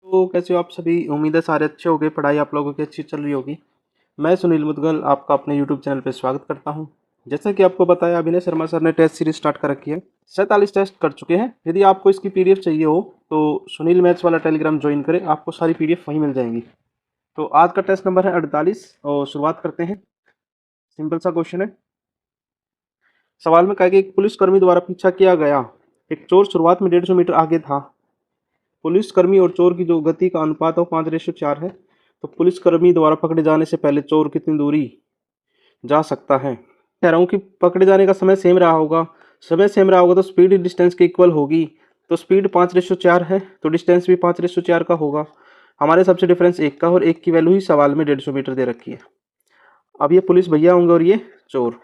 तो कैसे हो आप सभी। उम्मीद है सारे अच्छे होंगे, पढ़ाई आप लोगों की अच्छी चल रही होगी। मैं सुनील मुदगल आपका अपने यूट्यूब चैनल पर स्वागत करता हूं। जैसा कि आपको बताया, अभिनय शर्मा सर ने टेस्ट सीरीज स्टार्ट कर रखी है। 47 टेस्ट कर चुके हैं। यदि आपको इसकी पीडीएफ चाहिए हो तो सुनील मैथ्स वाला टेलीग्राम ज्वाइन करें, आपको सारी पीडीएफ वहीं मिल जाएंगी। तो आज का टेस्ट नंबर है 48 और शुरुआत करते हैं। सिंपल सा क्वेश्चन है। सवाल में कहा कि एक पुलिसकर्मी द्वारा पीछा किया गया एक चोर शुरुआत में 150 मीटर आगे था। पुलिसकर्मी और चोर की जो गति का अनुपात है वो 5:4 है। तो पुलिसकर्मी द्वारा पकड़े जाने से पहले चोर कितनी दूरी जा सकता है। कह रहा हूँ कि पकड़े जाने का समय सेम रहा होगा। समय सेम रहा होगा तो स्पीड डिस्टेंस के इक्वल होगी। तो स्पीड 5:4 है तो डिस्टेंस भी 5:4 का होगा। हमारे सबसे डिफरेंस 1 का, और 1 की वैल्यू ही सवाल में 150 मीटर दे रखी है। अब ये पुलिस भैया होंगे और ये चोर।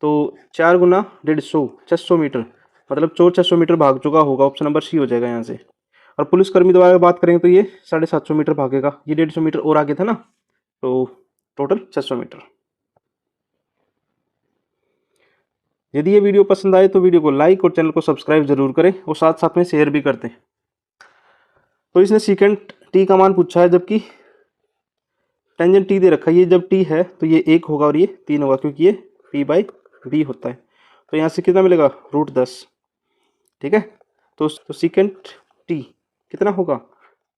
तो 4 गुना 150 600 मीटर, मतलब चोर 600 मीटर भाग चुका होगा। ऑप्शन नंबर सी हो जाएगा यहाँ से। और पुलिसकर्मी द्वारा बात करेंगे तो ये 750 मीटर भागेगा। ये 150 मीटर और आगे था ना, तो टोटल 600 मीटर। यदि ये वीडियो पसंद आए तो वीडियो को लाइक और चैनल को सब्सक्राइब जरूर करें और साथ साथ में शेयर भी करते हैं। तो इसने सीकेंट टी का मान पूछा है, जबकि टेंजेंट टी दे रखा है। ये जब टी है तो ये 1 होगा और ये 3 होगा, क्योंकि ये p/b होता है। तो यहाँ से कितना मिलेगा, √10। ठीक है। तो सीकेंट टी कितना होगा,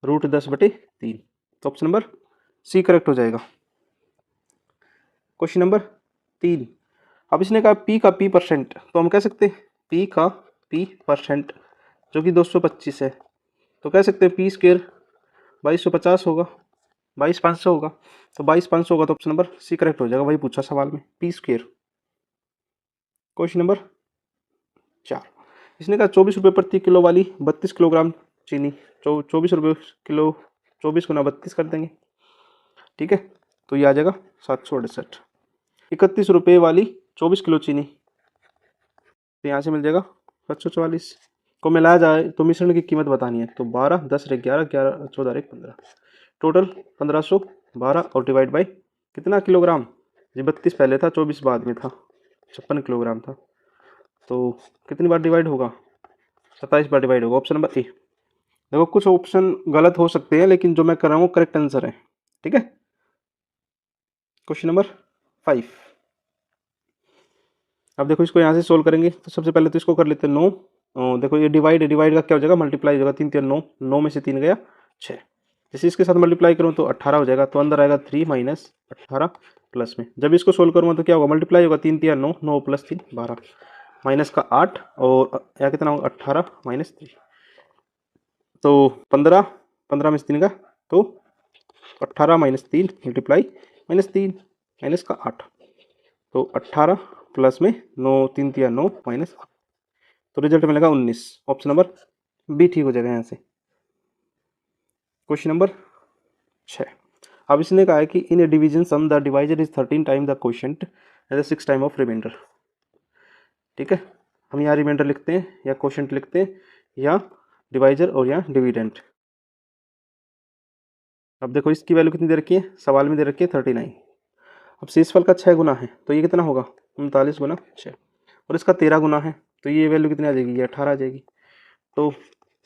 √10/3। तो ऑप्शन नंबर सी करेक्ट हो जाएगा। Question number 3। अब इसने कहा पी का p%, तो हम कह सकते हैं पी का p%, जो कि 225 है। तो कह सकते हैं पी स्क्वेयर 2250 होगा, 22,500 होगा। तो 22,500 होगा तो ऑप्शन नंबर सी करेक्ट हो जाएगा। वही पूछा सवाल में, पी स्क्वेयर। Question number 4। इसने कहा 24 रुपये प्रति किलो वाली 32 किलोग्राम चीनी। 24 रुपये किलो, 24 गुना 32 कर देंगे। ठीक है। तो ये आ जाएगा 768। 31 रुपये वाली 24 किलो चीनी, तो यहाँ से मिल जाएगा 744। को मिलाया जाए तो मिश्रण की कीमत बतानी है। तो 12, 10 रे 11, 11 14 रे 15, टोटल 1512 और डिवाइड बाई कितना किलोग्राम। जी 32 पहले था, 24 बाद में था, 56 किलोग्राम था। तो कितनी बार डिवाइड होगा, 27 बार डिवाइड होगा। Option number A. देखो कुछ ऑप्शन गलत हो सकते हैं, लेकिन जो मैं कर रहा हूँ करेक्ट आंसर है। ठीक है। Question number 5। अब देखो इसको यहाँ से सोल्व करेंगे तो सबसे पहले तो इसको कर लेते हैं 9। देखो ये डिवाइड है, डिवाइड का क्या हो जाएगा, मल्टीप्लाई हो जाएगा। 3 3 9, 9 में से 3 गया 6। जैसे इसके साथ मल्टीप्लाई करूँ तो 18 हो जाएगा। तो अंदर आएगा 3 माइनस 18 प्लस में। जब इसको सोल्व करूँगा तो क्या होगा, मल्टीप्लाई होगा। 3 3 9, 9 प्लस 3 12, माइनस का 8 और या कितना होगा 18 माइनस 3, तो 15, 15 में से 3 का, तो 18 माइनस 3 मल्टीप्लाई -3 माइनस का 8, तो 18 प्लस में 9 3 3 9 माइनस, तो रिजल्ट मिलेगा 19। ऑप्शन नंबर बी ठीक हो जाएगा यहाँ से। Question number 6। अब इसने कहा है कि in a division sum the divisor is 13 time the quotient as 6 time of remainder. ठीक है। हम यहाँ रिमाइंडर लिखते हैं या क्वोशंट लिखते हैं या डिवाइजर और या डिविडेंट। अब देखो इसकी वैल्यू कितनी दे रखी है, सवाल में दे रखी है 39। अब शेषफल का 6 गुना है तो ये कितना होगा, 39 गुना 6, और इसका 13 गुना है तो ये वैल्यू कितनी आ जाएगी, ये 18 आ जाएगी। तो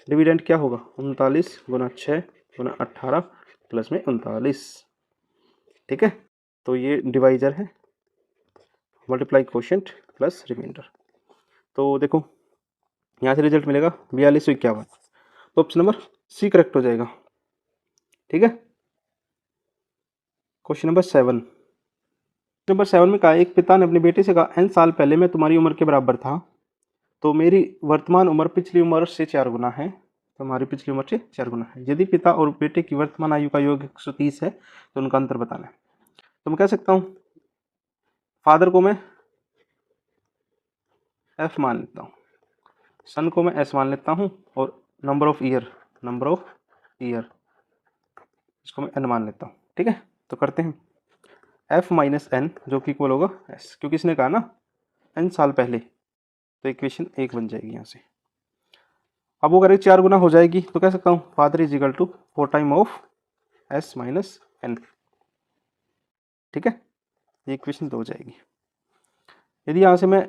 डिविडेंड क्या होगा, 39 गुना 6 गुना 18 प्लस में 39। ठीक है। तो ये डिवाइजर है, मल्टीप्लाई क्वोशंट प्लस रिमाइंडर। तो देखो यहाँ से रिजल्ट मिलेगा 4251। तो ऑप्शन नंबर सी करेक्ट हो जाएगा। ठीक है। Question number 7। नंबर 7 में कहा एक पिता ने अपने बेटे से कहा n साल पहले मैं तुम्हारी उम्र के बराबर था, तो मेरी वर्तमान उम्र पिछली उम्र से 4 गुना है। तो हमारी पिछली उम्र से 4 गुना है। यदि पिता और बेटे की वर्तमान आयु का योग 130 है तो उनका अंतर बताना है। तो मैं कह सकता हूँ फादर को मैं एफ मान लेता हूँ, सन को मैं एस मान लेता हूँ, और नंबर ऑफ ईयर इसको मैं एन मान लेता हूँ। ठीक है। तो करते हैं एफ माइनस एन जो कि इक्वल होगा एस, क्योंकि इसने कहा ना एन साल पहले, तो इक्वेशन 1 बन जाएगी यहाँ से। अब वो करें 4 गुना हो जाएगी तो कह सकता हूँ father is equal to 4 time of S minus N. ठीक है। ये इक्वेशन 2 हो जाएगी। यदि यहाँ से मैं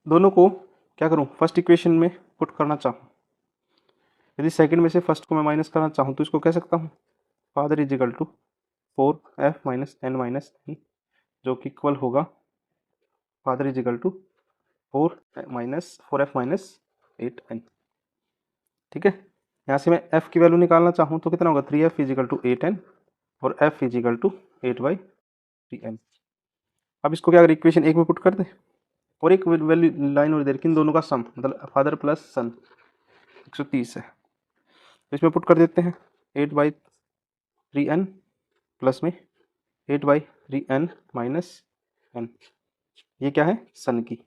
दोनों को क्या करूँ, फर्स्ट इक्वेशन में पुट करना चाहूँ यदि सेकंड में से फर्स्ट को मैं माइनस करना चाहूँ तो इसको कह सकता हूँ father is equal to 4f minus N minus N, जो कि इक्वल होगा father is equal to 4f minus 8n। ठीक है, यहाँ से मैं f की वैल्यू निकालना चाहूँ तो कितना होगा 3f is equal to 8n और f is equal to 8/3n। अब इसको क्या अगर इक्वेशन एक में पुट कर दें और एक वैल्यू लाइन और दे रखी, इन दोनों का सम मतलब फादर प्लस सन 130 है, तो इसमें पुट कर देते हैं 8/3n प्लस में 8/3n माइनस n, ये क्या है सन की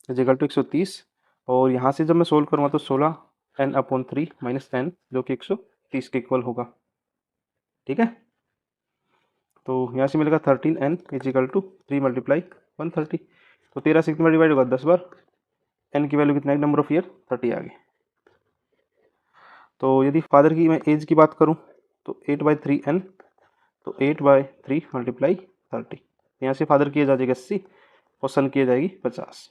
इक्वल टू 130, और यहाँ से जब मैं सोल्व करूँगा तो 16n/3 माइनस n जो कि 130 के इक्वल होगा। ठीक है, तो यहाँ से मिलेगा 13n इज इक्वल टू 3 × 130, तो 13 से कितना डिवाइड होगा 10 बार, n की वैल्यू कितना है नंबर ऑफ ईयर 30 आ गई। तो यदि फादर की मैं एज की बात करूँ तो 8/3n, तो 8/3 × 30, यहाँ से फादर की एज आ जाएगी 80 और सन की एज आएगी 50।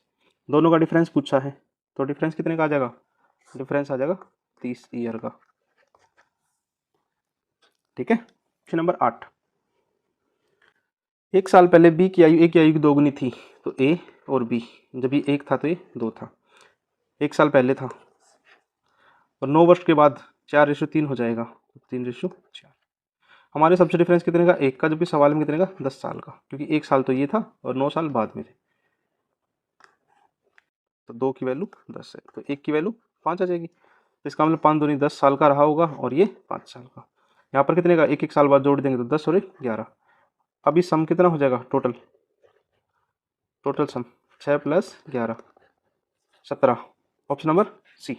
दोनों का डिफरेंस पूछा है तो डिफरेंस कितने का आ जाएगा, डिफरेंस आ जाएगा 30 ईयर का। ठीक है, क्वेश्चन नंबर 8, एक साल पहले बी की आयु ए की आयु की दोगुनी थी, तो ए और बी जब ये 1 था तो ये 2 था, एक साल पहले था, और 9 वर्ष के बाद 4:3 हो जाएगा, 3:4। हमारे सबसे डिफरेंस कितने का, एक का, जबकि सवाल में कितने का 10 साल का, क्योंकि 1 साल तो ये था और 9 साल बाद में थे, तो 2 की वैल्यू 10 है तो 1 की वैल्यू 5 आ जाएगी, तो इसका मतलब 5 दूनी 10 साल का रहा होगा और ये 5 साल का। यहाँ पर कितने का, एक साल बाद जोड़ देंगे तो 10 और 1 11। अभी सम कितना हो जाएगा, total sum 6 + 11 17, option number C.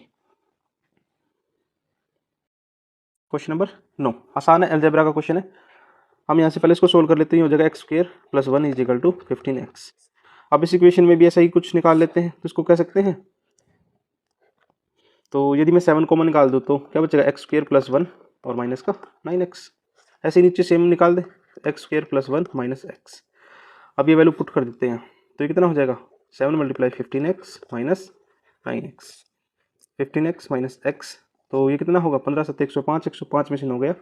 Question number 9 आसान है, अलजेब्रा का क्वेश्चन है। हम यहाँ से पहले इसको सोल्व कर लेते हैं, हो जाएगा x² + 1 is equal to 15x। अब इस इक्वेशन में भी ऐसा ही कुछ निकाल लेते हैं, तो इसको कह सकते हैं, तो यदि मैं 7 कॉमन निकाल दूँ तो क्या बचेगा x² + 1 और माइनस का 9x, ऐसे नीचे सेम निकाल दे x² + 1 माइनस x। अब ये वैल्यू पुट कर देते हैं, तो ये कितना हो जाएगा 7 × 15x minus 9x, 15x minus x, तो ये कितना होगा 15 × 7 = 105, 105 में से 9 गया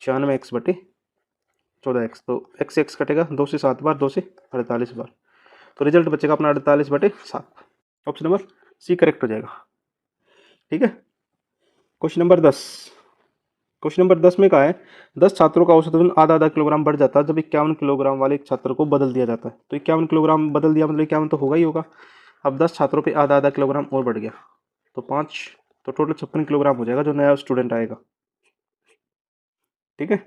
96x/14x, तो x कटेगा 2 से 7 बार, 2 से 48 बार, तो रिजल्ट बचेगा अपना 48/7, ऑप्शन नंबर सी करेक्ट हो जाएगा। ठीक है, क्वेश्चन नंबर 10, क्वेश्चन नंबर 10 में कहा है 10 छात्रों का औसत वजन आधा किलोग्राम बढ़ जाता है जब 51 किलोग्राम वाले एक छात्र को बदल दिया जाता है, तो 51 किलोग्राम बदल दिया मतलब 51 तो होगा ही होगा। अब 10 छात्रों पे आधा किलोग्राम और बढ़ गया तो 5, तो टोटल 56 किलोग्राम हो जाएगा जो नया स्टूडेंट आएगा। ठीक है,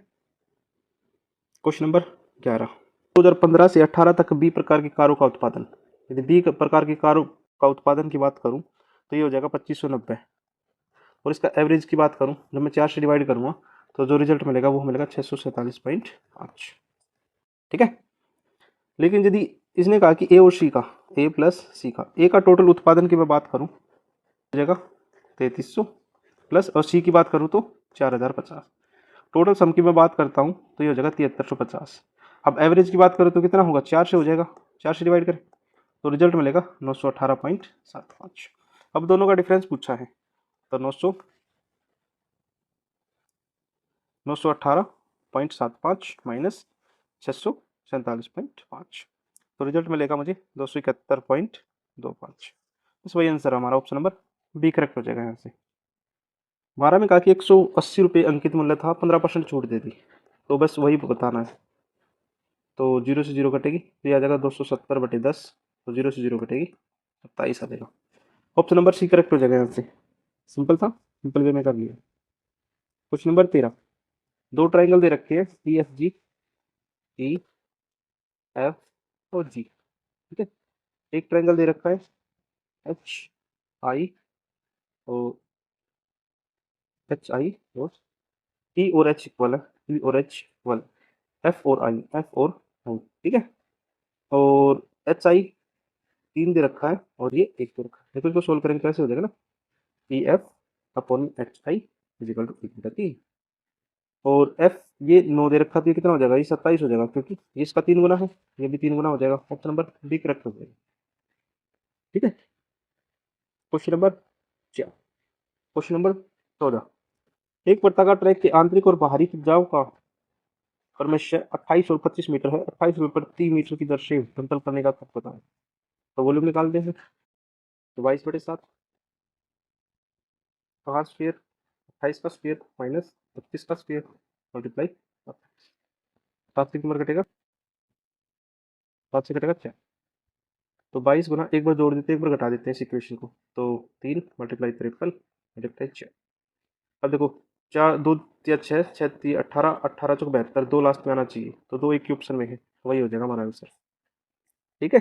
क्वेश्चन नंबर 11, 2015 से 18 तक बी प्रकार की कारों का उत्पादन, यदि बी प्रकार की कारों का उत्पादन की बात करूं तो ये हो जाएगा 2590, और इसका एवरेज की बात करूं जब मैं 4 से डिवाइड करूंगा तो जो रिजल्ट मिलेगा वो मिलेगा 647.5। ठीक है, लेकिन यदि इसने कहा कि ए और सी का, ए प्लस सी का, ए का टोटल उत्पादन की मैं बात करूं हो जाएगा 3300 प्लस, और सी की बात करूं तो 4050, टोटल सम की मैं बात करता हूं तो ये हो जाएगा 7350। अब एवरेज की बात करूं तो कितना होगा 4 से हो जाएगा, 4 से डिवाइड करें तो रिजल्ट मिलेगा 918.75। अब दोनों का डिफरेंस पूछा है तो 918.75 माइनस 647.5, तो रिजल्ट मिलेगा मुझे 271.25, बस वही आंसर हमारा, ऑप्शन नंबर बी करेक्ट हो जाएगा। यहाँ से 12 में कहा कि 180 रुपये अंकित मूल्य था, 15% छूट दे दी, तो बस वही बताना है, तो 0 से 0 कटेगी तो ये आ जाएगा 270/10, तो 0 से 0 कटेगी 27 आ जाएगा, ऑप्शन नंबर सी करेक्ट हो जाएगा। यहाँ से सिंपल था, सिंपल वे में कर लिया। क्वेश्चन नंबर 13, दो ट्राइंगल दे रखे हैं EFG, EF और G। ठीक है, एक ट्राइंगल दे रखा है HI और HI और T और H इक्वल है, T और H इक्वल, F और I, F और I। ठीक है, और HI 3 दे रखा है और ये 1 दे रखा है, देखो इसको सोल्व करेंगे कैसे हो जाएगा ना, EF/HI इज इक्वल टू 3, और F ये 9 दे रखा तो ये कितना हो जाएगा, ये 27 हो जाएगा, क्योंकि ये इसका 3 गुना है, ये भी 3 गुना हो जाएगा, ऑप्शन नंबर बी करेक्ट हो जाएगा। ठीक है, क्वेश्चन नंबर 4, क्वेश्चन नंबर 14। एक वर्ताकार ट्रैक के आंतरिक और बाहरी त्रिज्याओं का क्रमशः 28 और 25 मीटर है। 28 रुपये प्रति मीटर की दर से समतल करने का खर्च बताएं। तो वॉल्यूम निकालते हैं। तो 22/7 कहाँ स्क्वेयर, 28 का स्क्वेयर माइनस 25 का स्क्वेयर मल्टीप्लाई 7 से नंबर कटेगा, 7 से कटेगा 4। तो 22 गुना एक बार जोड़ देते हैं, एक बार घटा देते हैं इस इक्वेशन को। तो 3 मल्टीप्लाई 53 मल्टीप्लाई 4। अब देखो 4 2 या 6 6 3 18 18 चौक 72, 2 लास्ट में आना चाहिए। तो 2 एक के ऑप्शन में है, तो वही हो जाएगा हमारा आंसर। ठीक है,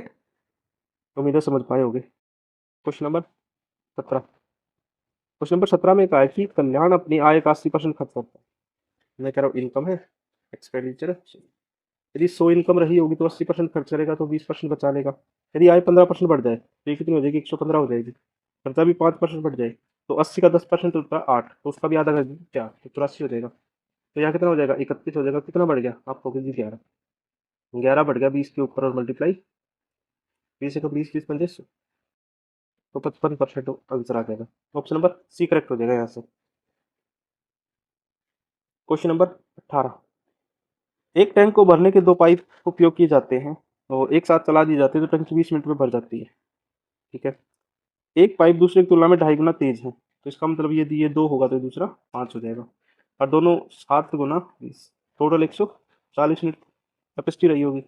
उम्मीद है समझ पाए होगे। Question number 17। क्वेश्चन नंबर 17 में कहा है कि कल्याण अपनी आय का 80% खर्च करता है। मैं कह रहा हूँ इनकम है, एक्सपेंडिचर है। यदि 100 इनकम रही होगी तो 80% खर्च करेगा, तो 20% बचा लेगा। यदि आय 15% बढ़ जाए तो ये कितनी हो जाएगी, 115 हो जाएगी। खर्चा भी 5% बढ़ जाए तो 80 का 10% होता है 8, तो उसका भी आधा कर दीजिए 4, तो 84 हो जाएगा। तो यहाँ कितना हो जाएगा, 31 हो जाएगा। कितना बढ़ गया आपको, 11 11 बढ़ गया 20 के ऊपर, और मल्टीप्लाई 20 का 20 20 25, तो 55% आंसर आ जाएगा। ऑप्शन नंबर सी करेक्ट हो जाएगा यहाँ से। Question number 18। एक टैंक को भरने के 2 पाइप उपयोग किए जाते हैं और एक साथ चला दिए जाते हैं तो टंकी 20 मिनट में भर जाती है। ठीक है, एक पाइप दूसरे की तुलना में 2.5 गुना तेज है, तो इसका मतलब यदि ये 2 होगा तो दूसरा 5 हो जाएगा। और दोनों 7 गुना 20, टोटल 140 मिनट कैपेसिटी रही होगी।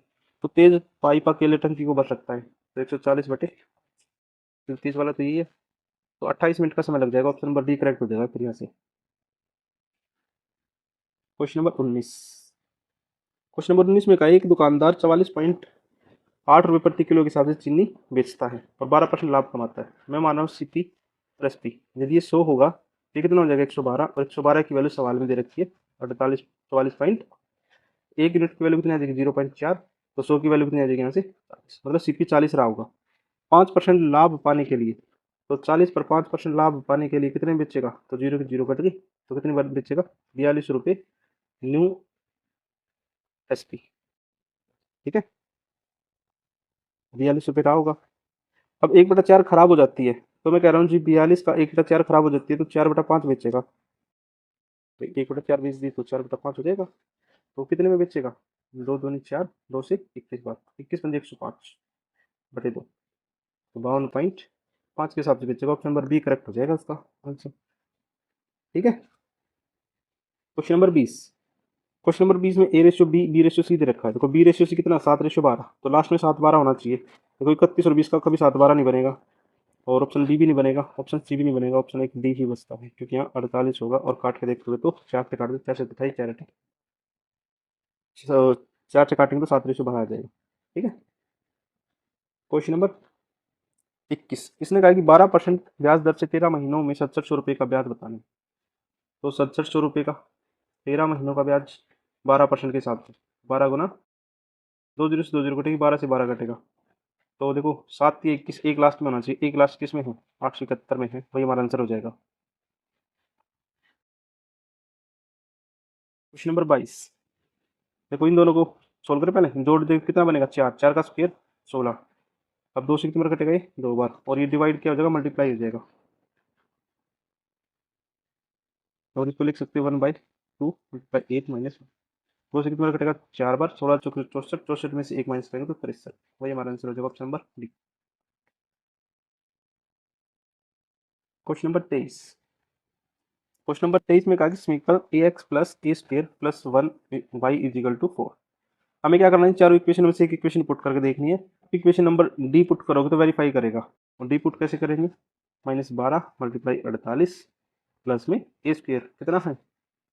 तो तेज पाइप अकेले टंकी को भर सकता है, तो 140/33 वाला तो यही है। तो 28 मिनट का समय लग जाएगा। ऑप्शन नंबर डी करेक्ट हो जाएगा फिर यहाँ से। Question number 19। क्वेश्चन नंबर 19 में कहा है एक दुकानदार 44.8 रुपये प्रति किलो के हिसाब से चीनी बेचता है और 12% लाभ कमाता है। मैं मान रहा हूँ CP प्लस P। यदि ये 100 होगा तो ये कितना हो जाएगा, 112, और 112 की वैल्यू सवाल में दे रखी है 44 एक यूनिट की वैल्यू कितनी आ जाएगी, 0.4। तो 100 की वैल्यू कितनी आ जाएगी यहाँ से 40, मतलब CP 40 रहा होगा। 5% लाभ पाने के लिए, तो 40 पर 5% लाभ पाने के लिए कितने बेचेगा, तो 0 की 0 कट गई, तो कितनी बार बेचेगा, 42 रुपये न्यू SP। ठीक है, 42 रुपये रहा होगा। अब 1/4 खराब हो जाती है, तो मैं कह रहा हूँ जी 42 का 1/4 खराब हो जाती है तो 4/5 बेचेगा। तो 1/4 बेच दी तो 4/5 हो जाएगा। तो कितने में बेचेगा, 2 दूनी 4, 2 से 21 बार, 21 पंजे 105/2, तो 52.5 के हिसाब से बेचेगा। ऑप्शन नंबर बी करेक्ट हो जाएगा इसका आंसर। ठीक है, क्वेश्चन नंबर 20। क्वेश्चन नंबर 20 में A/B B/C दे रखा है। देखो B/C कितना, 7/12, तो लास्ट में 7/12 होना चाहिए। देखो 31 और 20 का कभी 7/12 नहीं बनेगा, और ऑप्शन बी भी नहीं बनेगा, ऑप्शन सी भी नहीं बनेगा। ऑप्शन एक डी ही बचता है, क्योंकि यहाँ 48 होगा और काट के देखोगे तो 4 से काट दो, 4 से 28, 4 4 से काटेंगे तो 7/12 आ जाएगा। ठीक है, क्वेश्चन नंबर 21। इसने कहा कि 12% ब्याज दर से 13 महीनों में 6700 रुपये का ब्याज बताने। तो 6700 रुपये का 13 महीनों का ब्याज 12% के हिसाब से, 12 गुना 2 0 से 2 0 कटेगी, 12 से 12 कटेगा। तो देखो 7 की 21, एक लास्ट में होना चाहिए, एक लास्ट किस में है, 871 में है, वही हमारा आंसर हो जाएगा। Question number 22। देखो इन दोनों को सोल्व करें, पहले जोड़ दे, कितना बनेगा, 4, 4 का स्क्वायर 16। अब 2 से कितनी बार कटेगा, ये 2 बार, और ये डिवाइड क्या हो जाएगा, मल्टीप्लाई हो जाएगा। और इसको लिख सकते हैं 1/2 माइनस 2 से कितनी बार कटेगा, 4 बार, 16 चौक 64, 64 में से 1 माइनस करेंगे तो 63, वही हमारा आंसर हो जाएगा। Option number D. Question number 23। Question number 23 में कहा कि समीकरण ax plus A square plus 1y equal to 4। हमें क्या करना है, चारों इक्वेशन में से एक इक्वेशन पुट करके देखनी है। इक्वेशन नंबर डी पुट करोगे तो वेरीफाई करेगा, और डी पुट कैसे करेंगे, -12 मल्टीप्लाई 48 प्लस में ए स्क्वायर कितना है,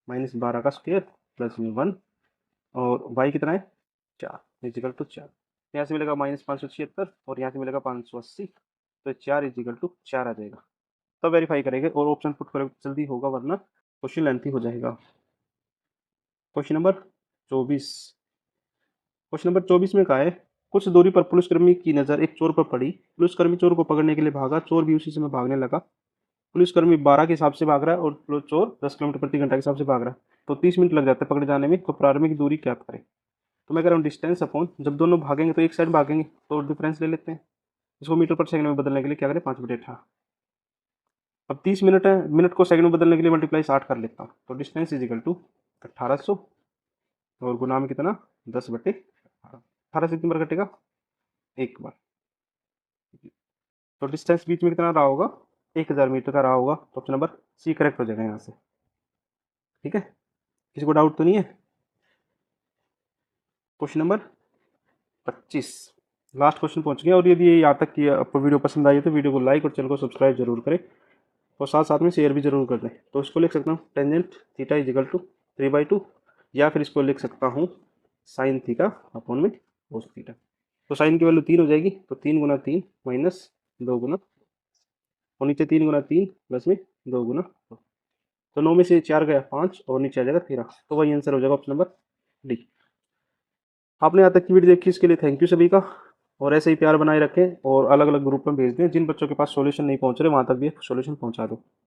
-12 का स्क्वायर प्लस में 1, और वाई कितना है 4 इजिकल टू 4। यहाँ से मिलेगा -576 और यहाँ से मिलेगा 580, तो 4 इजिकल टू 4 आ जाएगा। तब वेरीफाई करेंगे और ऑप्शन पुट करोगे जल्दी होगा, वरना क्वेश्चन लेंथी हो जाएगा। Question number 24। क्वेश्चन नंबर 24 में कहा है कुछ दूरी पर पुलिसकर्मी की नजर एक चोर पर पड़ी। पुलिसकर्मी चोर को पकड़ने के लिए भागा, चोर भी उसी समय भागने लगा। पुलिसकर्मी 12 के हिसाब से भाग रहा है और चोर 10 किलोमीटर प्रति घंटा के हिसाब से भाग रहा है, तो 30 मिनट लग जाते हैं पकड़े जाने में। तो प्रारंभिक दूरी क्या करें। तो मैं कह रहा हूँ डिस्टेंस अपॉन, जब दोनों भागेंगे तो एक साइड भागेंगे तो डिफरेंस ले लेते हैं। इसको मीटर पर सेकंड में बदलने के लिए क्या करें, 5/18। अब 30 मिनट है, मिनट को सेकंड में बदलने के लिए मल्टीप्लाई 60 कर लेता हूँ। तो डिस्टेंस इज इक्वल टू 1800 और गुना में कितना 10/18। 18 से कितनी बार कटेगा, एक बार। तो डिस्टेंस बीच में कितना रहा होगा, 1000 मीटर का रहा होगा। तो ऑप्शन नंबर सी करेक्ट हो जाएगा यहाँ से। ठीक है, किसी को डाउट तो नहीं है। क्वेश्चन नंबर 25, लास्ट क्वेश्चन पहुंच गया। और यदि यहाँ तक की आपको वीडियो पसंद आई है तो वीडियो को लाइक और चैनल को सब्सक्राइब जरूर करें और साथ साथ में शेयर भी जरूर कर दें। तो इसको लिख सकता हूँ tangent theta is equal to 3/2, या फिर इसको लिख सकता हूँ साइन थीटा अपॉन में कोस थीटा। तो साइन की वैल्यू 3 हो जाएगी, तो 3 गुना 3 माइनस 2 गुना, और नीचे 3 गुना 3 प्लस में 2 गुना 2। तो 9 में से 4 गया 5 और नीचे आ जाएगा 13। तो वही आंसर हो जाएगा ऑप्शन नंबर डी। आपने यहाँ तक की वीडियो देखी, इसके लिए थैंक यू सभी का। और ऐसे ही प्यार बनाए रखें और अलग अलग ग्रुप में भेज दें। जिन बच्चों के पास सॉल्यूशन नहीं पहुंच रहे वहाँ तक भी सॉल्यूशन पहुंचा दो।